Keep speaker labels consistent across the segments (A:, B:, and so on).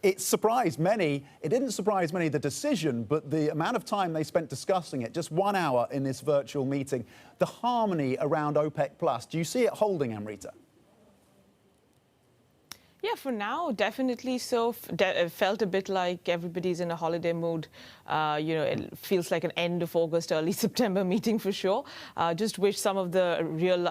A: It surprised many. It didn't surprise many, the decision, but the amount of time they spent discussing it, just 1 hour in this virtual meeting, the harmony around OPEC Plus. Do you see it holding, Amrita?
B: Yeah, for now, definitely so. It felt a bit like everybody's in a holiday mood. It feels like an end of August, early September meeting for sure. Just wish some of the real,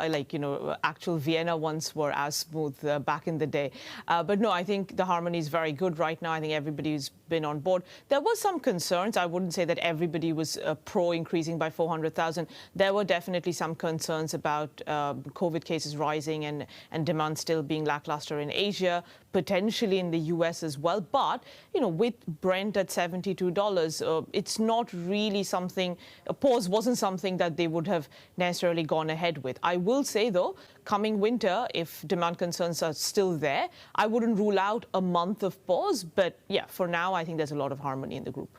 B: actual Vienna ones were as smooth back in the day. But no, I think the harmony is very good right now. I think everybody's been on board. There was some concerns. I wouldn't say that everybody was pro increasing by 400,000. There were definitely some concerns about COVID cases rising and demand still being lackluster in Asia, potentially in the US as well. But, with Brent at $72, it's not really something, a pause wasn't something that they would have necessarily gone ahead with. I will say, though, coming winter, if demand concerns are still there, I wouldn't rule out a month of pause. But yeah, for now, I think there's a lot of harmony in the group.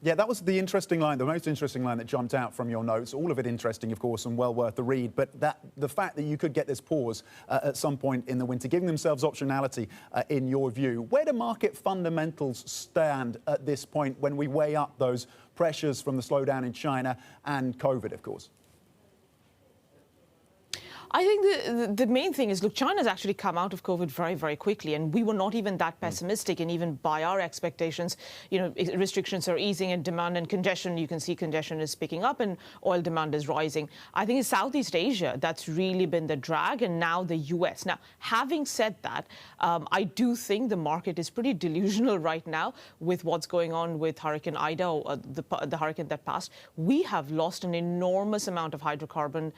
A: Yeah, that was the interesting line, the most interesting line that jumped out from your notes. All of it interesting, of course, and well worth the read. But the fact that you could get this pause at some point in the winter, giving themselves optionality, in your view, where do market fundamentals stand at this point when we weigh up those pressures from the slowdown in China and COVID, of course?
B: I think the main thing is, look, China's actually come out of COVID very, very quickly, and we were not even that pessimistic. And even by our expectations, restrictions are easing and demand and congestion. You can see congestion is picking up and oil demand is rising. I think it's Southeast Asia that's really been the drag, and now the US. Now, having said that, I do think the market is pretty delusional right now with what's going on with Hurricane Ida, or the hurricane that passed. We have lost an enormous amount of hydrocarbon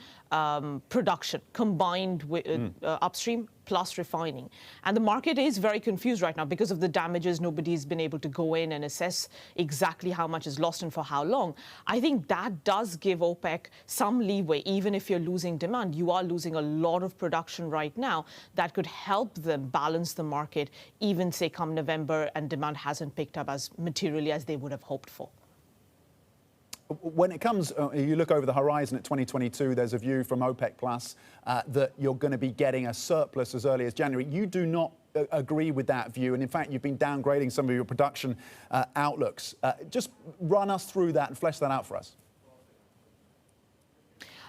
B: production, combined with upstream plus refining. And the market is very confused right now because of the damages. Nobody's been able to go in and assess exactly how much is lost and for how long. I think that does give OPEC some leeway. Even if you're losing demand, you are losing a lot of production right now that could help them balance the market, even say come November and demand hasn't picked up as materially as they would have hoped for.
A: When it comes, you look over the horizon at 2022, there's a view from OPEC Plus that you're going to be getting a surplus as early as January. You do not agree with that view, and in fact, you've been downgrading some of your production outlooks. Just run us through that and flesh that out for us.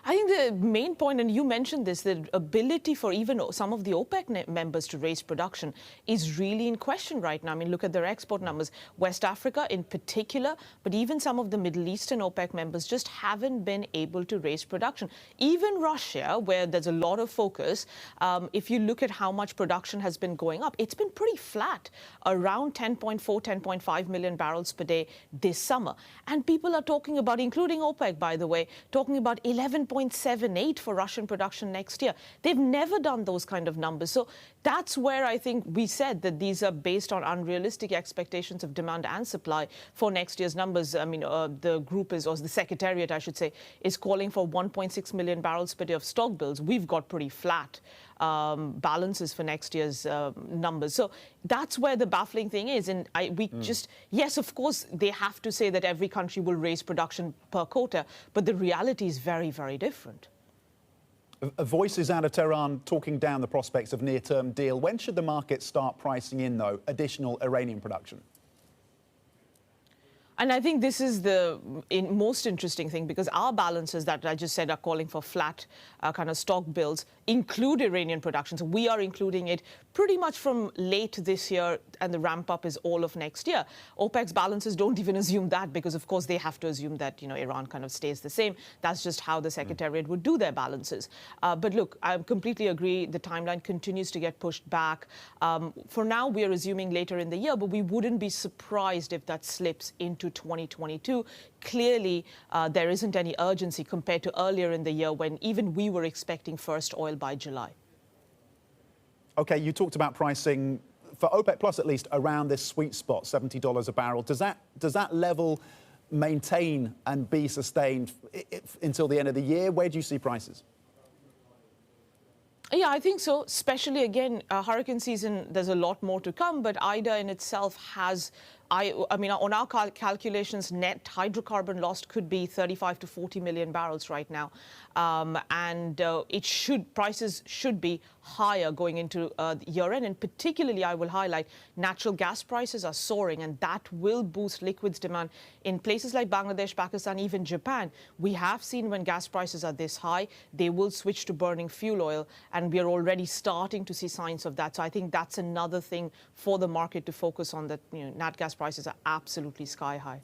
B: I think the main point, and you mentioned this, the ability for even some of the OPEC members to raise production is really in question right now. I mean, look at their export numbers. West Africa in particular, but even some of the Middle Eastern OPEC members just haven't been able to raise production. Even Russia, where there's a lot of focus, if you look at how much production has been going up, it's been pretty flat, around 10.4, 10.5 million barrels per day this summer. And people are talking about, including OPEC, by the way, talking about 11.78 for Russian production next year. They've never done those kind of numbers. So that's where I think we said that these are based on unrealistic expectations of demand and supply for next year's numbers. I mean, the group is, or the Secretariat, I should say, is calling for 1.6 million barrels per day of stock builds. We've got pretty flat balances for next year's numbers. So that's where the baffling thing is. And yes, of course, they have to say that every country will raise production per quota, but the reality is very, very different.
A: Voices out of Tehran talking down the prospects of near-term deal. When should the market start pricing in, though, additional Iranian production?
B: And I think this is the most interesting thing, because our balances that I just said are calling for flat kind of stock builds include Iranian production. So we are including it pretty much from late this year, and the ramp up is all of next year. OPEC's balances don't even assume that, because of course they have to assume that Iran kind of stays the same. That's just how the Secretariat would do their balances. But look, I completely agree. The timeline continues to get pushed back. For now, we are assuming later in the year, but we wouldn't be surprised if that slips into 2022. Clearly, there isn't any urgency compared to earlier in the year when even we were expecting first oil by July.
A: OK, you talked about pricing, for OPEC Plus at least, around this sweet spot, $70 a barrel. Does that level maintain and be sustained until the end of the year? Where do you see prices?
B: Yeah, I think so, especially, again, hurricane season, there's a lot more to come, but Ida in itself has I mean, on our calculations, net hydrocarbon lost could be 35 to 40 million barrels right now, prices should be higher going into the year end. And particularly, I will highlight natural gas prices are soaring, and that will boost liquids demand in places like Bangladesh, Pakistan, even Japan. We have seen when gas prices are this high, they will switch to burning fuel oil, and we are already starting to see signs of that. So I think that's another thing for the market to focus on, that nat gas prices are absolutely sky high.